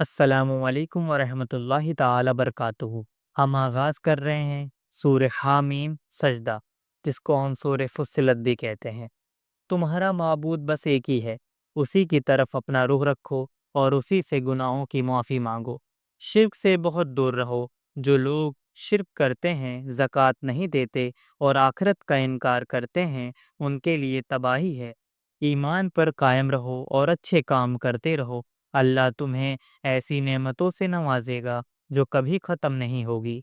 السلام علیکم ورحمۃ اللہ تعالی برکاتہ۔ ہم آغاز کر رہے ہیں سورہ حامیم سجدہ، جس کو ہم سورہ فصلت بھی کہتے ہیں۔ تمہارا معبود بس ایک ہی ہے، اسی کی طرف اپنا رخ رکھو اور اسی سے گناہوں کی معافی مانگو۔ شرک سے بہت دور رہو۔ جو لوگ شرک کرتے ہیں، زکوٰۃ نہیں دیتے اور آخرت کا انکار کرتے ہیں، ان کے لیے تباہی ہے۔ ایمان پر قائم رہو اور اچھے کام کرتے رہو۔ اللہ تمہیں ایسی نعمتوں سے نوازے گا جو کبھی ختم نہیں ہوگی۔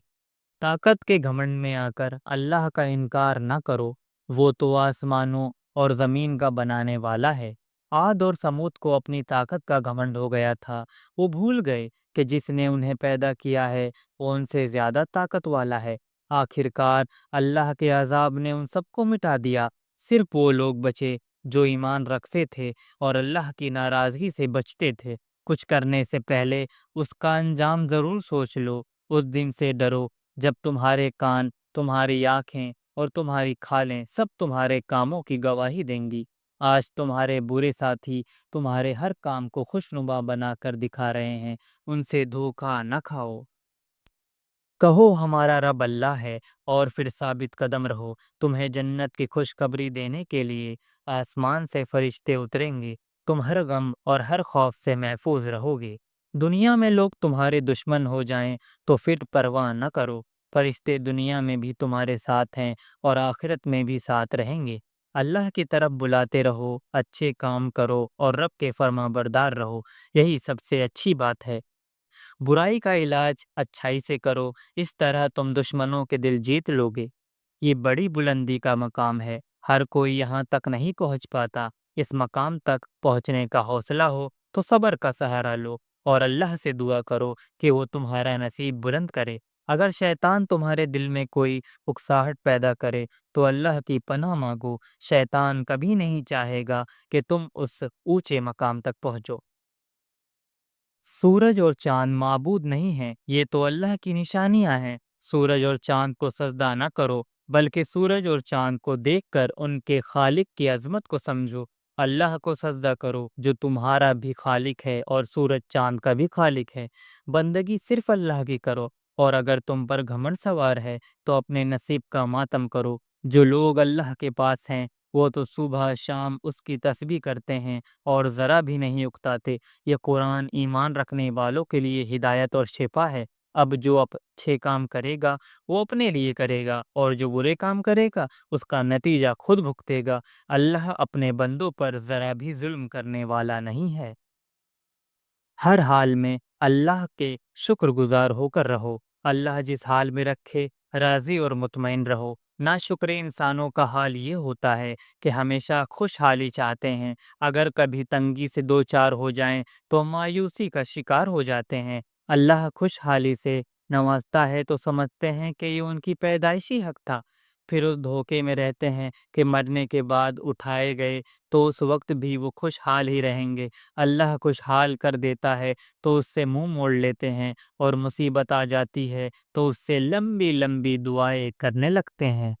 طاقت کے گھمنڈ میں آ کر اللہ کا انکار نہ کرو، وہ تو آسمانوں اور زمین کا بنانے والا ہے۔ عاد اور سمود کو اپنی طاقت کا گھمنڈ ہو گیا تھا۔ وہ بھول گئے کہ جس نے انہیں پیدا کیا ہے وہ ان سے زیادہ طاقت والا ہے۔ آخرکار اللہ کے عذاب نے ان سب کو مٹا دیا۔ صرف وہ لوگ بچے جو ایمان رکھتے تھے اور اللہ کی ناراضگی سے بچتے تھے۔ کچھ کرنے سے پہلے اس کا انجام ضرور سوچ لو۔ اس دن سے ڈرو جب تمہارے کان، تمہاری آنکھیں اور تمہاری کھالیں سب تمہارے کاموں کی گواہی دیں گی۔ آج تمہارے برے ساتھی تمہارے ہر کام کو خوشنما بنا کر دکھا رہے ہیں، ان سے دھوکہ نہ کھاؤ۔ کہو ہمارا رب اللہ ہے، اور پھر ثابت قدم رہو۔ تمہیں جنت کی خوشخبری دینے کے لیے آسمان سے فرشتے اتریں گے۔ تم ہر غم اور ہر خوف سے محفوظ رہو گے۔ دنیا میں لوگ تمہارے دشمن ہو جائیں تو پھر پرواہ نہ کرو۔ فرشتے دنیا میں بھی تمہارے ساتھ ہیں اور آخرت میں بھی ساتھ رہیں گے۔ اللہ کی طرف بلاتے رہو، اچھے کام کرو اور رب کے فرما بردار رہو، یہی سب سے اچھی بات ہے۔ برائی کا علاج اچھائی سے کرو، اس طرح تم دشمنوں کے دل جیت لو گے۔ یہ بڑی بلندی کا مقام ہے، ہر کوئی یہاں تک نہیں پہنچ پاتا۔ اس مقام تک پہنچنے کا حوصلہ ہو تو صبر کا سہارا لو اور اللہ سے دعا کرو کہ وہ تمہارا نصیب بلند کرے۔ اگر شیطان تمہارے دل میں کوئی اکساہٹ پیدا کرے تو اللہ کی پناہ مانگو۔ شیطان کبھی نہیں چاہے گا کہ تم اس اونچے مقام تک پہنچو۔ سورج اور چاند معبود نہیں ہیں، یہ تو اللہ کی نشانیاں ہیں۔ سورج اور چاند کو سجدہ نہ کرو، بلکہ سورج اور چاند کو دیکھ کر ان کے خالق کی عظمت کو سمجھو۔ اللہ کو سجدہ کرو جو تمہارا بھی خالق ہے اور سورج چاند کا بھی خالق ہے۔ بندگی صرف اللہ کی کرو، اور اگر تم پر گھمنڈ سوار ہے تو اپنے نصیب کا ماتم کرو۔ جو لوگ اللہ کے پاس ہیں وہ تو صبح شام اس کی تسبیح کرتے ہیں اور ذرا بھی نہیں اکتاتے۔ یہ قرآن ایمان رکھنے والوں کے لیے ہدایت اور شفا ہے۔ اب جو اچھے کام کرے گا وہ اپنے لیے کرے گا، اور جو برے کام کرے گا اس کا نتیجہ خود بھگتے گا۔ اللہ اپنے بندوں پر ذرا بھی ظلم کرنے والا نہیں ہے۔ ہر حال میں اللہ کے شکر گزار ہو کر رہو۔ اللہ جس حال میں رکھے راضی اور مطمئن رہو۔ ناشکر انسانوں کا حال یہ ہوتا ہے کہ ہمیشہ خوشحالی چاہتے ہیں، اگر کبھی تنگی سے دو چار ہو جائیں تو مایوسی کا شکار ہو جاتے ہیں۔ اللہ خوشحالی سے نوازتا ہے تو سمجھتے ہیں کہ یہ ان کی پیدائشی حق تھا، پھر اس دھوکے میں رہتے ہیں کہ مرنے کے بعد اٹھائے گئے تو اس وقت بھی وہ خوشحال ہی رہیں گے۔ اللہ خوشحال کر دیتا ہے تو اس سے منہ موڑ لیتے ہیں، اور مصیبت آ جاتی ہے تو اس سے لمبی لمبی دعائیں کرنے لگتے ہیں۔